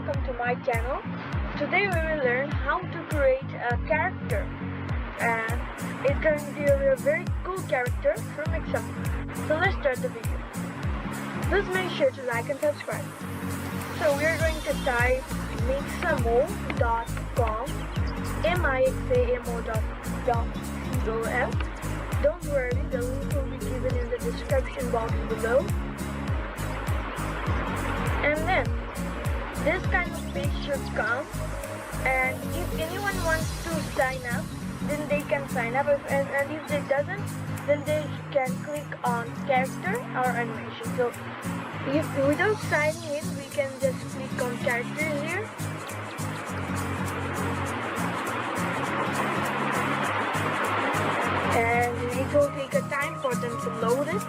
welcome to my channel. Today we will learn how to create a character, and it's going to be a very cool character from Excel. So let's start the video. Please make sure to like and subscribe. So we are going to type mixamo.com, mixamo.com. Don't worry, the link will be given in the description box below. And then this kind of page should come, and if anyone wants to sign up, then they can sign up, and if they doesn't, then they can click on character or animation. So if without signing in, we can just click on character here. And it will take a time for them to load it.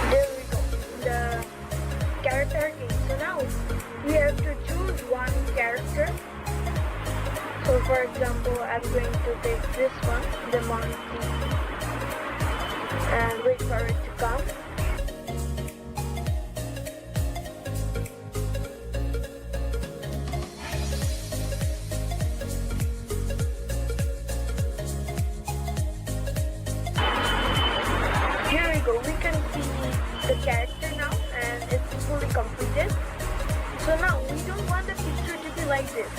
There we go, the character name. So now we have to choose one character. So for example, I'm going to take this one, the monkey, and wait for it to come. Here we go, we can see the character now, and it's fully completed. So now we don't want the picture to be like this.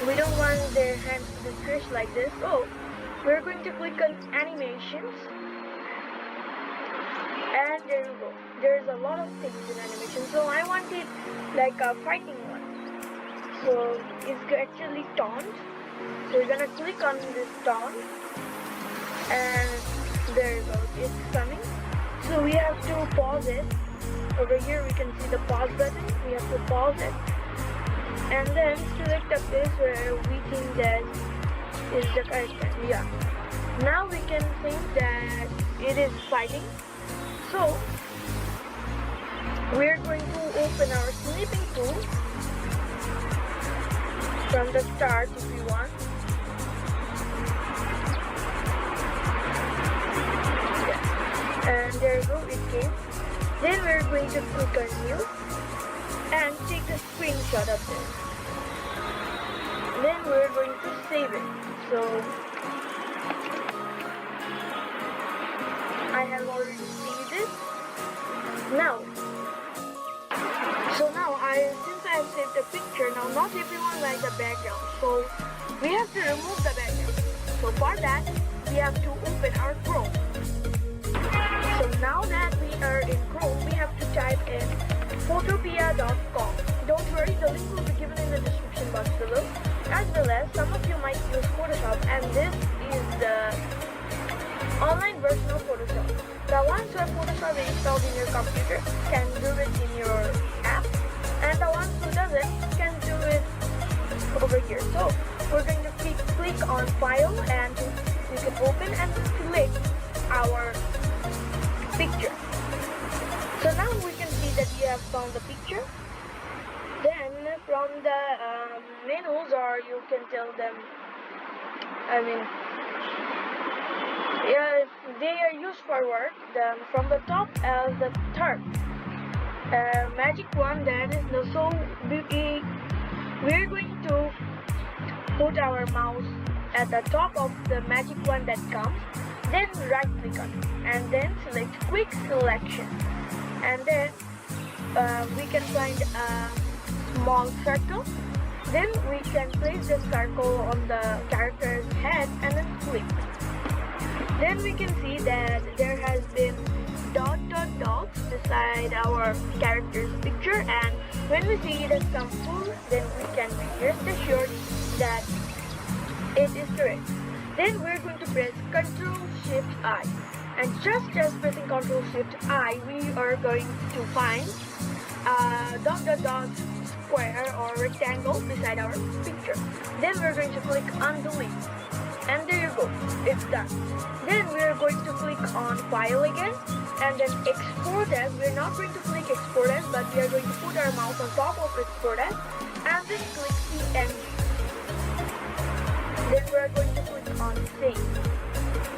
We don't want their hands to be stretched like this. So we're going to click on animations, and there you go. There's a lot of things in animation. So I want it like a fighting one. So it's actually taunt. So we're gonna click on this taunt, and there you go, it's coming. So we have to pause it. Over here we can see the pause button. We have to pause it, and then select a place where we think that is the character. Yeah. Now we can think that it is fighting. So we're going to open our snipping tool from the start if we want. And there you go, it came. Then we're going to click on new and take a screenshot of this. Then we're going to save it. So I have already saved it. Now, since I have saved the picture, now not everyone likes the background. So we have to remove the background. So for that, we have to open our Chrome. So now that we are in Chrome, we have to type in photopea.com. Don't worry, the link will be given in the description box below. As well as some of you might use Photoshop, and this is the online version of Photoshop. The ones who have Photoshop installed in your computer can do it in your app, and the ones who doesn't can do it over here. So we're going to click on File, and we can open and select our picture. So now we can see that we have found the picture. Then from the menus, or you can tell them, yeah, they are used for work. From the top as the third magic one, that is no. So we're going to put our mouse at the top of the magic one that comes. Then right click on it, and then select quick selection, and then we can find a small circle. Then we can place the circle on the character's head and then click. Then we can see that there has been dots beside our character's picture, and when we see it has come full, then we can be rest assured that it is correct. Then we're going to press Ctrl-Shift-I, and just pressing Ctrl-Shift-I, we are going to find a dot square or rectangle beside our picture. Then we're going to click on delete, and there you go, it's done. Then we're going to click on File again, and then Export As. We're not going to click Export As, but we are going to put our mouse on top of Export As, and then click PNG. Then we're going to click on Save.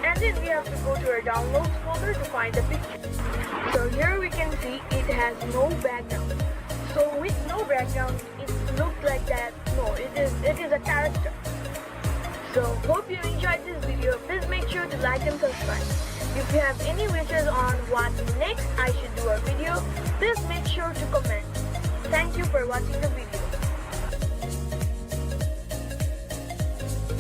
And and then we have to go to our downloads folder to find the picture. So here we can see it has no background. So with no background, it looks like that. No, it is a character. So hope you enjoyed this video. Please make sure to like and subscribe. If you have any wishes on what next I should do a video, please make sure to comment. Thank you for watching the video.